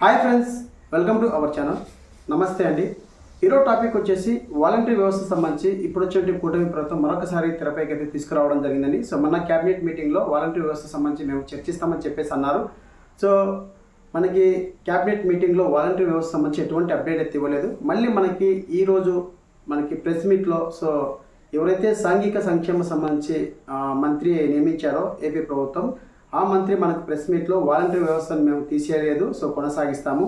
Hi friends, welcome to our channel. నమస్తే అండి. ఈరోజు టాపిక్ వచ్చేసి వాలంటరీ వ్యవస్థ సంబంధించి ఇప్పుడు వచ్చే కూటమి ప్రభుత్వం మరొకసారి తెరపైకి అయితే తీసుకురావడం జరిగిందండి. సో మన క్యాబినెట్ మీటింగ్లో వాలంటరీ వ్యవస్థ సంబంధించి మేము చర్చిస్తామని చెప్పేసి అన్నారు. సో మనకి క్యాబినెట్ మీటింగ్లో వాలంటరీ వ్యవస్థ సంబంధించి ఎటువంటి అప్డేట్ అయితే ఇవ్వలేదు. మళ్ళీ మనకి ఈరోజు మనకి ప్రెస్ మీట్లో సో ఎవరైతే సాంఘిక సంక్షేమ సంబంధించి మంత్రి నియమించారో ఏపీ ప్రభుత్వం, ఆ మంత్రి మనకు ప్రెస్ మీట్లో వాలంటరీ వ్యవస్థను మేము తీసేయలేదు, సో కొనసాగిస్తాము,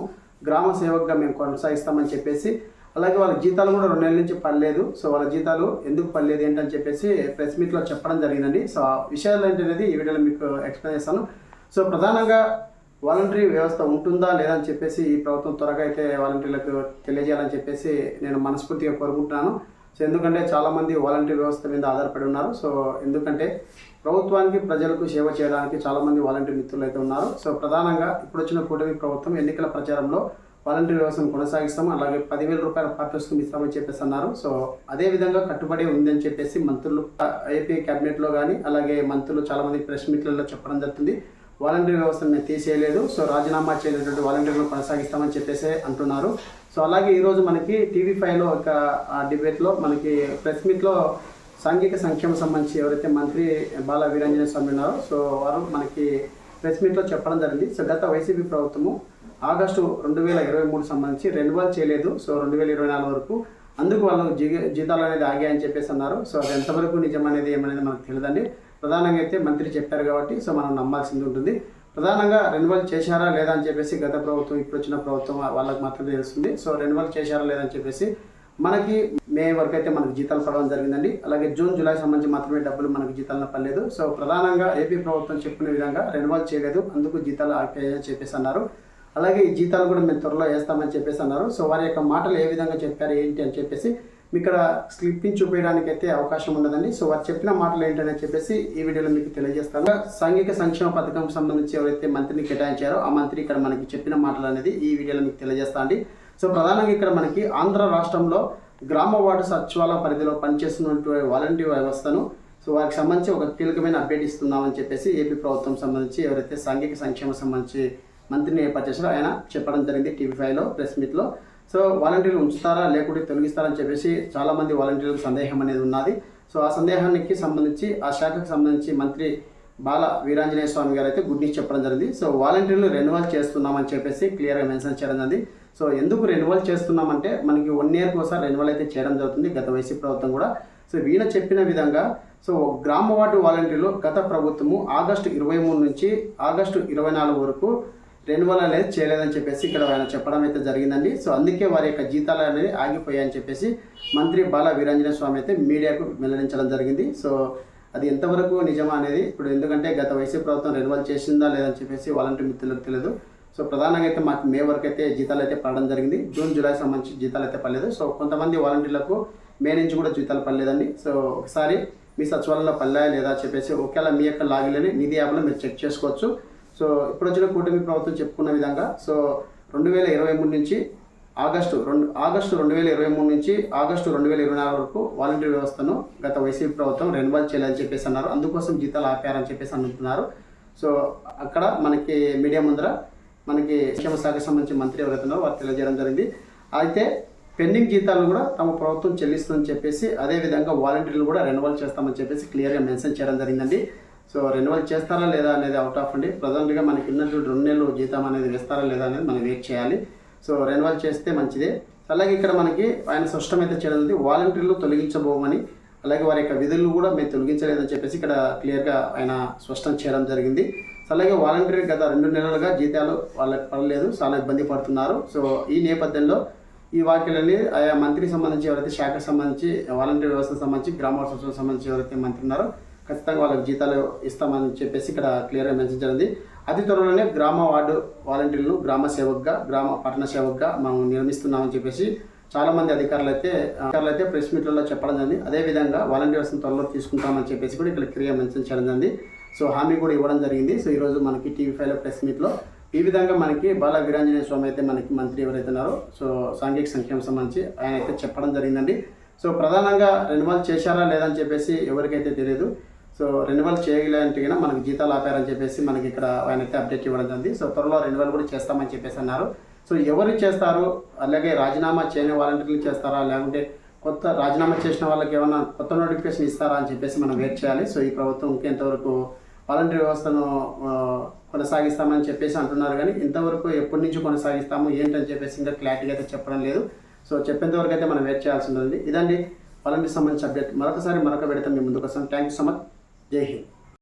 గ్రామ సేవకుగా మేము కొనసాగిస్తామని చెప్పేసి, అలాగే వాళ్ళ జీతాలు కూడా 2 నెలల నుంచి పడలేదు. సో వాళ్ళ జీతాలు ఎందుకు పడలేదు ఏంటని చెప్పేసి ప్రెస్ మీట్లో చెప్పడం జరిగిందండి. సో ఆ విషయాలు ఏంటనేది ఈ వీడియోలో మీకు ఎక్స్ప్లెయిన్ చేస్తాను. సో ప్రధానంగా వాలంటరీ వ్యవస్థ ఉంటుందా లేదా అని చెప్పేసి ఈ ప్రభుత్వం త్వరగా అయితే వాలంటీర్లకు తెలియజేయాలని చెప్పేసి నేను మనస్ఫూర్తిగా కోరుకుంటున్నాను. సో ఎందుకంటే చాలామంది వాలంటరీ వ్యవస్థ మీద ఆధారపడి ఉన్నారు. సో ఎందుకంటే ప్రభుత్వానికి ప్రజలకు సేవ చేయడానికి చాలామంది వాలంటీర్ మిత్రులు అయితే ఉన్నారు. సో ప్రధానంగా ఇప్పుడు వచ్చిన కూటమి ప్రభుత్వం ఎన్నికల ప్రచారంలో వాలంటరీ వ్యవస్థను కొనసాగిస్తాము, అలాగే 10,000 రూపాయల పార్టీస్కు ఇస్తామని చెప్పేసి అన్నారు. సో అదే విధంగా కట్టుబడి ఉందని చెప్పేసి మంత్రులు ఏపీ క్యాబినెట్లో కానీ అలాగే మంత్రులు చాలామంది ప్రెస్ మీట్లలో చెప్పడం జరుగుతుంది. వాలంటరీ వ్యవస్థను మేము తీసేయలేదు, సో రాజీనామా చేయలేటువంటి వాలంటీర్లను కొనసాగిస్తామని చెప్పేసి అంటున్నారు. సో అలాగే ఈరోజు మనకి టీవీ5లో ఒక డిబేట్లో మనకి ప్రెస్ మీట్లో సాంఘిక సంక్షేమ సంబంధించి ఎవరైతే మంత్రి బాల వీరాంజనేయ స్వామి ఉన్నారో సో వారు మనకి ప్రెస్ మీట్లో చెప్పడం జరిగింది. సో గత వైసీపీ ప్రభుత్వము ఆగస్టు 2023 సంబంధించి రెన్యువల్ చేయలేదు, సో 2024 వరకు, అందుకు వాళ్ళు జీతాలు అనేది ఆగాయని చెప్పేసి అన్నారు. సో అది ఎంతవరకు నిజం అనేది ఏమనేది మనకు తెలియదండి. ప్రధానంగా అయితే మంత్రి చెప్పారు కాబట్టి సో మనం నమ్మాల్సింది ఉంటుంది. ప్రధానంగా రెన్యువల్ చేశారా లేదా అని చెప్పేసి గత ప్రభుత్వం ఇప్పుడు వచ్చిన ప్రభుత్వం వాళ్ళకి మాత్రమే తెలుస్తుంది. సో రెన్యువల్ చేశారా లేదని చెప్పేసి మనకి మే వరకు అయితే మనకు జీతాలు పడడం జరిగిందండి. అలాగే జూన్ జూలై సంబంధించి మాత్రమే డబ్బులు మనకు జీతాలను పడలేదు. సో ప్రధానంగా ఏపీ ప్రభుత్వం చెప్పిన విధంగా రెన్యువల్ చేయలేదు, అందుకు జీతాలు ఆపేయని చెప్పేసి అన్నారు. అలాగే ఈ జీతాలు కూడా మేము త్వరలో వేస్తామని చెప్పేసి అన్నారు. సో వారి యొక్క మాటలు ఏ విధంగా చెప్పారు ఏంటి అని చెప్పేసి మీకు ఇక్కడ స్లిప్పింగ్ చూపించడానికి అయితే అవకాశం ఉండదండి. సో వారు చెప్పిన మాటలు ఏంటని చెప్పేసి ఈ వీడియోలో మీకు తెలియజేస్తాను. సాంఘిక సంక్షేమ పథకం సంబంధించి ఎవరైతే మంత్రిని కేటాయించారో ఆ మంత్రి ఇక్కడ మనకి చెప్పిన మాటలు అనేది ఈ వీడియోలో మీకు తెలియజేస్తా అండి. సో ప్రధానంగా ఇక్కడ మనకి ఆంధ్ర రాష్ట్రంలో గ్రామ వార్డు సచివాలయ పరిధిలో పనిచేస్తున్నటువంటి వాలంటీర్ వ్యవస్థను సో వారికి సంబంధించి ఒక కీలకమైన అప్డేట్ ఇస్తున్నామని చెప్పేసి ఏపీ ప్రభుత్వం సంబంధించి ఎవరైతే సాంఘిక సంక్షేమ సంబంధించి మంత్రిని ఏర్పాటు చేశారో ఆయన చెప్పడం జరిగింది టీవీ5లో ప్రెస్ మీట్లో. సో వాలంటీర్లు ఉంచుతారా లేకుంటే తొలగిస్తారని చెప్పేసి చాలామంది వాలంటీర్లకు సందేహం అనేది ఉన్నది. సో ఆ సందేహానికి సంబంధించి ఆ శాఖకు సంబంధించి మంత్రి బాల వీరాంజనేయ స్వామి గారు అయితే గుడ్ న్యూస్ చెప్పడం జరిగింది. సో వాలంటీర్లు రెన్యువల్ చేస్తున్నామని చెప్పేసి క్లియర్గా మెన్షన్ చేయడం జరిగింది. సో ఎందుకు రెన్యువల్ చేస్తున్నామంటే మనకి 1 ఇయర్కి ఒకసారి రెన్యువల్ అయితే చేయడం జరుగుతుంది గత వైసీపీ ప్రభుత్వం కూడా. సో వీళ్ళ చెప్పిన విధంగా సో గ్రామ వార్డు వాలంటీర్లు గత ప్రభుత్వము ఆగస్టు 23 నుంచి ఆగస్టు 24 వరకు రెన్యువల్ అనేది చేయలేదని చెప్పేసి ఇక్కడ ఆయన చెప్పడం అయితే జరిగిందండి. సో అందుకే వారి యొక్క జీతాలు అనేది ఆగిపోయాయని చెప్పేసి మంత్రి బాల వీరాంజనేయ స్వామి అయితే మీడియాకు వెల్లడించడం జరిగింది. సో అది ఎంతవరకు నిజమా అనేది ఇప్పుడు, ఎందుకంటే గత వైసీపీ ప్రభుత్వం రెన్యువల్ చేసిందా లేదని చెప్పేసి వాలంటీర్ మిత్రులకు తెలియదు. సో ప్రధానంగా అయితే మాకు మే వరకు అయితే జీతాలు అయితే పడడం జరిగింది, జూన్ జూలై సంబంధించి జీతాలు అయితే పడలేదు. సో కొంతమంది వాలంటీర్లకు మే నుంచి కూడా జీతాలు పడలేదండి. సో ఒకసారి మీ సచివాలయంలో పడలేదా లేదా చెప్పేసి ఒకవేళ మీ యొక్క లాగిన్లని నిధి యాప్లో మీరు చెక్ చేసుకోవచ్చు. సో ఇప్పుడు వచ్చిన కూటమి ప్రభుత్వం చెప్పుకున్న విధంగా సో 2023 నుంచి ఆగస్టు 2023 నుంచి ఆగస్టు 2024 వరకు వాలంటీర్ వ్యవస్థను గత వైసీపీ ప్రభుత్వం రెన్యువల్ చేయాలని చెప్పేసి అన్నారు, అందుకోసం జీతాలు ఆపారని చెప్పేసి అంటున్నారు. సో అక్కడ మనకి మీడియా ముందర మనకి సంక్షేమ శాఖకు సంబంధించి మంత్రి ఎవరైతే ఉన్నారో వారు తెలియజేయడం జరిగింది. అయితే పెండింగ్ జీతాలు కూడా తమ ప్రభుత్వం చెల్లిస్తుందని చెప్పేసి అదేవిధంగా వాలంటీర్లు కూడా రెన్యువల్ చేస్తామని చెప్పేసి క్లియర్గా మెన్షన్ చేయడం జరిగిందండి. సో రెన్యువల్ చేస్తారా లేదా అనేది అవుట్ ఆఫ్ అండి. ప్రజెంట్గా మనకి ఉన్నటువంటి 2 నెలలు జీతం అనేది వేస్తారా లేదా అనేది మనం వెయిట్ చేయాలి. సో రెన్యువల్ చేస్తే మంచిదే. అలాగే ఇక్కడ మనకి ఆయన స్పష్టమైతే చేయడం వాలంటీర్లు తొలగించబోమని, అలాగే వారి యొక్క విధులు కూడా మేము తొలగించలేదని చెప్పేసి ఇక్కడ క్లియర్గా ఆయన స్పష్టం చేయడం జరిగింది. అలాగే వాలంటీర్ గత 2 నెలలుగా జీతాలు వాళ్ళకి పడలేదు, చాలా ఇబ్బంది పడుతున్నారు. సో ఈ నేపథ్యంలో ఈ వ్యాఖ్యలని ఆయా మంత్రికి సంబంధించి ఎవరైతే శాఖకు సంబంధించి వాలంటీర్ వ్యవస్థకు సంబంధించి గ్రామ వార్డు సంబంధించి ఎవరైతే మంత్రి ఉన్నారో ఖచ్చితంగా వాళ్ళకి జీతాలు ఇస్తామని చెప్పేసి ఇక్కడ క్లియర్గా మెన్షన్ జరిగింది. అతి త్వరలోనే గ్రామ వార్డు వాలంటీర్లను గ్రామ సేవకుగా గ్రామ పట్టణ సేవకుగా మనం నిర్మిస్తున్నామని చెప్పేసి చాలామంది అధికారులు అయితే ప్రెస్ మీట్లలో చెప్పడం జరిగింది. అదేవిధంగా వాలంటీర్ వ్యవస్థను త్వరలో తీసుకుంటామని చెప్పేసి కూడా ఇక్కడ క్లియర్గా మెన్షన్ చేయడం జరిగింది. సో హామీ కూడా ఇవ్వడం జరిగింది. సో ఈరోజు మనకి టీవీ5లో ప్రెస్ మీట్లో ఈ విధంగా మనకి బాల వీరాంజనేయ స్వామి అయితే మనకి మంత్రి ఎవరైతే ఉన్నారో సో సాంఘిక సంక్షేమ సంబంధించి ఆయన అయితే చెప్పడం జరిగిందండి. సో ప్రధానంగా రెన్యువల్ చేశారా లేదని చెప్పేసి ఎవరికైతే తెలియదు. సో రెన్యువల్ చేయలేంటే మనకు జీతాలు ఆపారని చెప్పేసి మనకి ఇక్కడ ఆయన అయితే అప్డేట్ ఇవ్వడం జరిగింది. సో త్వరలో రెన్యువల్ కూడా చేస్తామని చెప్పేసి అన్నారు. సో ఎవరు చేస్తారు, అలాగే రాజీనామా చేయని వాలంటీర్లు చేస్తారా, లేకుంటే కొత్త రాజీనామా చేసిన వాళ్ళకి ఏమైనా కొత్త నోటిఫికేషన్ ఇస్తారా అని చెప్పేసి మనం వెయిట్ చేయాలి. సో ఈ ప్రభుత్వం ఇంకెంతవరకు వాలంటీర్ వ్యవస్థను కొనసాగిస్తామని చెప్పేసి అంటున్నారు, కానీ ఇంతవరకు ఎప్పటి నుంచి కొనసాగిస్తాము ఏంటని చెప్పేసి ఇంకా క్లారిటీగా అయితే చెప్పడం లేదు. సో చెప్పేంతవరకు అయితే మనం వెయిట్ చేయాల్సి ఉంటుంది. ఇదండి వాలంటీర్ సంబంధించిన అప్డేట్. మరొక విడత మీ ముందుకు వస్తాం. Thank you so much. జై హింద్.